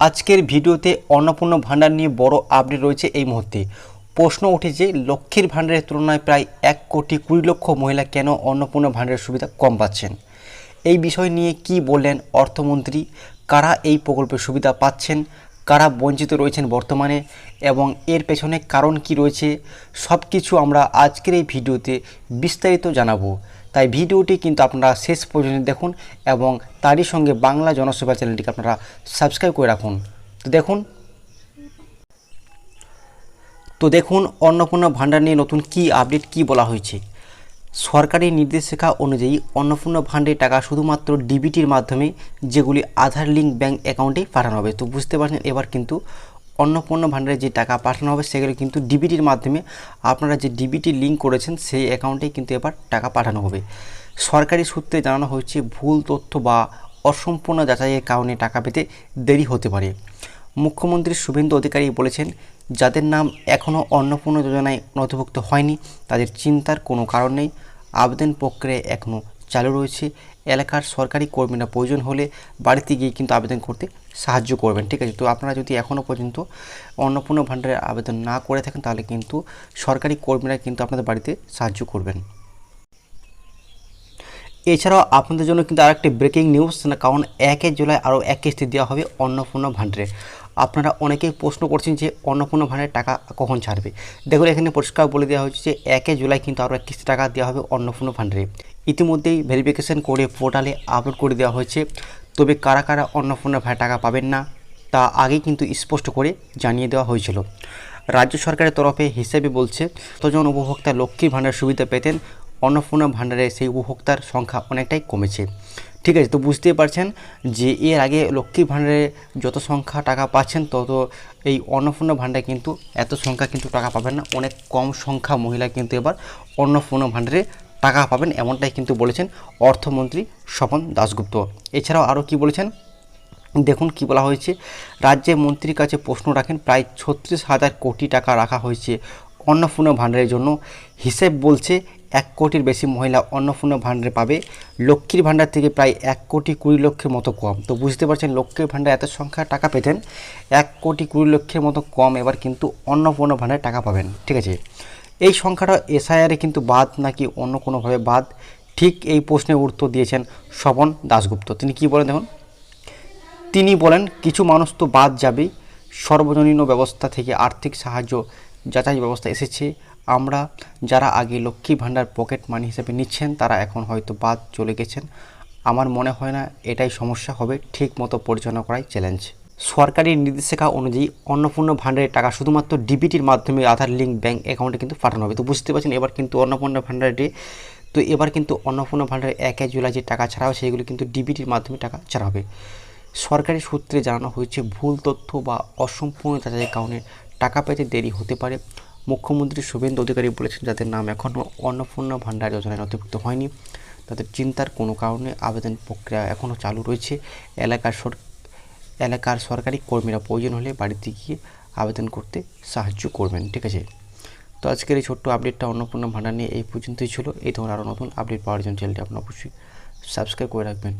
আজকের ভিডিওতে অন্নপূর্ণা ভাণ্ডার নিয়ে বড় আপডেট রয়েছে। এই মুহূর্তে প্রশ্ন উঠেছে, লক্ষ্মীর ভাণ্ডারের তুলনায় প্রায় 1,20,00,000 মহিলা কেন অন্নপূর্ণা ভাণ্ডারের সুবিধা কম পাচ্ছেন। এই বিষয় নিয়ে কি বললেন অর্থমন্ত্রী, কারা এই প্রকল্পের সুবিধা পাচ্ছেন, কারা বঞ্চিত রয়েছেন বর্তমানে এবং এর পেছনে কারণ কি রয়েছে, সব কিছু আমরা আজকের এই ভিডিওতে বিস্তারিত জানাবো। তাই ভিডিওটি কিন্তু আপনারা শেষ পর্যন্ত দেখুন এবং তারই সঙ্গে বাংলা জনসেবা চ্যানেলটিকে আপনারা সাবস্ক্রাইব করে রাখুন। তো দেখুন অন্নপূর্ণা ভাণ্ডার নিয়ে নতুন কি আপডেট, কি বলা হয়েছে। সরকারি নির্দেশিকা অনুযায়ী অন্নপূর্ণা ভাণ্ডারের টাকা শুধুমাত্র ডিবিটির মাধ্যমে, যেগুলি আধার লিঙ্ক ব্যাঙ্ক অ্যাকাউন্টে পাঠানো হবে। তো বুঝতে পারছেন, এবার কিন্তু অন্নপূর্ণা ভাণ্ডারে যে টাকা পাঠানো হবে সেগুলো কিন্তু ডিবিটির মাধ্যমে, আপনারা যে ডিবিটি লিঙ্ক করেছেন সেই অ্যাকাউন্টে কিন্তু এবার টাকা পাঠানো হবে। সরকারি সূত্রে জানানো হয়েছে, ভুল তথ্য বা অসম্পূর্ণ যাচাইয়ের কারণে টাকা পেতে দেরি হতে পারে। মুখ্যমন্ত্রী শুভেন্দু অধিকারী বলেছেন, যাদের নাম এখনও অন্নপূর্ণা যোজনায় নথিভুক্ত হয়নি তাদের চিন্তার কোনো কারণ নেই। আবেদন প্রক্রিয়া এখনও চালু রয়েছে। এলাকার সরকারি কর্মীরা প্রয়োজন হলে বাড়িতে গিয়ে কিন্তু আবেদন করতে সাহায্য করবেন। ঠিক আছে, তো আপনারা যদি এখনও পর্যন্ত অন্নপূর্ণা ভাণ্ডারে আবেদন না করে থাকেন তাহলে কিন্তু সরকারি কর্মীরা কিন্তু আপনাদের বাড়িতে সাহায্য করবেন। এছাড়াও আপনাদের জন্য কিন্তু আরেকটি ব্রেকিং নিউজ, কারণ 1 জুলাই আরও 1 কিস্তি দেওয়া হবে অন্নপূর্ণা ভাণ্ডারে। আপনারা অনেকেই প্রশ্ন করছেন যে অন্নপূর্ণা ভাণ্ডারের টাকা কখন ছাড়বে। দেখুন এখানে পরিষ্কার বলে দেওয়া হয়েছে যে 1 জুলাই কিন্তু আরও 1 কিস্তি টাকা দেওয়া হবে অন্নপূর্ণা ভাণ্ডারে। ইতিমধ্যেই ভেরিফিকেশন করে পোর্টালে আপলোড করে দেওয়া হয়েছে। তবে কারা কারা অন্নপূর্ণা ভাণ্ডার টাকা পাবেন না তা আগেই কিন্তু স্পষ্ট করে জানিয়ে দেওয়া হয়েছিল। রাজ্য সরকারের তরফে হিসেবে বলছে, কতজন উপভোক্তা লক্ষ্মীর ভাণ্ডার সুবিধা পেতেন, অন্নপূর্ণা ভাণ্ডারে সেই উপভোক্তার সংখ্যা অনেকটাই কমেছে। ঠিক আছে, তো বুঝতেই পারছেন যে এর আগে লক্ষ্মীর ভাণ্ডারে যত সংখ্যা টাকা পাচ্ছেন তত এই অন্নপূর্ণা ভাণ্ডারে কিন্তু এত সংখ্যা কিন্তু টাকা পাবেন না। অনেক কম সংখ্যা মহিলা কিন্তু এবার অন্নপূর্ণা ভাণ্ডারে টাকা পাবেন, এমনটাই কিন্তু বলেছেন অর্থমন্ত্রী স্বপন দাশগুপ্ত। এছাড়াও আরও কি বলেছেন দেখুন কি বলা হয়েছে। রাজ্যের মন্ত্রীর কাছে প্রশ্ন রাখেন, প্রায় 36,000 কোটি টাকা রাখা হয়েছে অন্নপূর্ণা ভাণ্ডারের জন্য। হিসেব বলছে 1 কোটির বেশি মহিলা অন্নপূর্ণা ভাণ্ডারে পাবে। লক্ষ্মীর ভাণ্ডার থেকে প্রায় 1,20,00,000 মতো কম। তো বুঝতে পারছেন লক্ষ্মীর ভাণ্ডারে এত সংখ্যা টাকা পেতেন, 1,20,00,000 মতো কম এবার কিন্তু অন্নপূর্ণা ভাণ্ডারে টাকা পাবেন। ঠিক আছে, এই সংখ্যাটা এসআইআরে কিন্তু বাদ নাকি অন্য কোনোভাবে বাদ, ঠিক এই প্রশ্নের উত্তর দিয়েছেন স্বপন দাশগুপ্ত। তিনি কি বলেন দেখুন, তিনি বলেন, কিছু মানুষ তো বাদ যাবেই। সর্বজনীন ব্যবস্থা থেকে আর্থিক সাহায্য যাচাই ব্যবস্থা এসেছে। আমরা যারা আগে লক্ষ্মী ভাণ্ডার পকেট মানি হিসেবে নিচ্ছেন তারা এখন হয়তো বাদ চলে গেছেন। আমার মনে হয় না এটাই সমস্যা হবে, ঠিক মতো পরিচালনা করাই চ্যালেঞ্জ। সরকারি নির্দেশিকা অনুযায়ী অন্নপূর্ণা ভাণ্ডারের টাকা শুধুমাত্র ডিবিটির মাধ্যমে আধার লিঙ্ক ব্যাঙ্ক অ্যাকাউন্টে কিন্তু পাঠানো হবে। তো বুঝতে পারছেন এবার কিন্তু অন্নপূর্ণা ভাণ্ডারে, তো এবার কিন্তু অন্নপূর্ণা ভাণ্ডারে 1 জুলাই যে টাকা ছাড়া হবে সেগুলো কিন্তু ডিবিটির মাধ্যমে টাকা ছাড়া হবে। সরকারি সূত্রে জানানো হয়েছে, ভুল তথ্য বা অসম্পূর্ণ যাচাইয়ের কারণে টাকা পেতে দেরি হতে পারে। মুখ্যমন্ত্রী শুভেন্দু অধিকারী বলেছেন, যাদের নাম এখনও অন্নপূর্ণা ভাণ্ডার যোজনায় নথিভুক্ত হয়নি তাদের চিন্তার কোনো কারণে আবেদন প্রক্রিয়া এখনও চালু রয়েছে। এলাকার সরকারি কর্মীরা প্রয়োজন হলে বাড়িতে গিয়ে আবেদন করতে সাহায্য করবেন। ঠিক আছে, তো আজকের এই ছোট্ট আপডেটটা অন্নপূর্ণা ভাণ্ডার নিয়ে এই পর্যন্তই ছিল। এই ধরনের আরও নতুন আপডেট পাওয়ার জন্য চ্যানেলটি আপনারা অবশ্যই সাবস্ক্রাইব করে রাখবেন।